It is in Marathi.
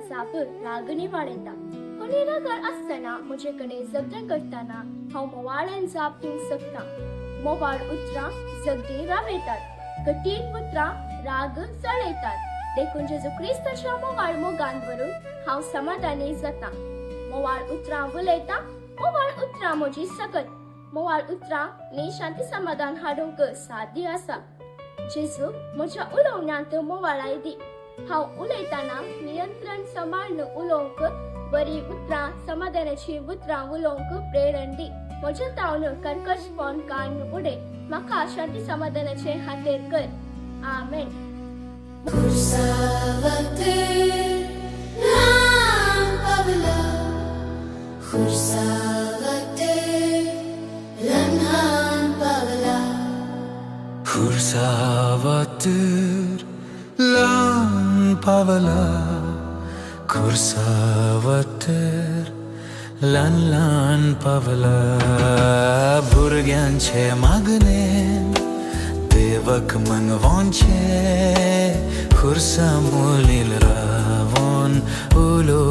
साप रागणी वाडयता पूण निराकार आसतना म्हजे कडेन जगदें करतना हांव मोवाळ्यान जाप दिवंक शकता. मोवाळ उतरां जगदीं रावयतात, कठीण उतरां राग जळयतात. देखून जेजू क्रिस्ताच्या मोवाळ मोगान व्हरून हांव समाधानी जाता. मोवाळ उतरां उलयता, मोवाळ उतरां म्हजी सकत. मोवाळ उतरां नी शांती समाधान हाडूंक साध्य आसा. जेजू म्हज्या उलोवण्यांत मोवाळाय दी. हांव उलयतना नियंत्रण सांबाळून उलोवंक, बरी उतरां समाधानाची उतरां उलोवंक प्रेरण दी. म्हज्या तावन कर्कशपण काडून उडय. म्हाका शांती समाधानाचे खातीर कर. आमेन. Kursavatır lan pavala, kursavatır lan pavala. Burganche magne devak mangvonche, kursa mulil ravon ulo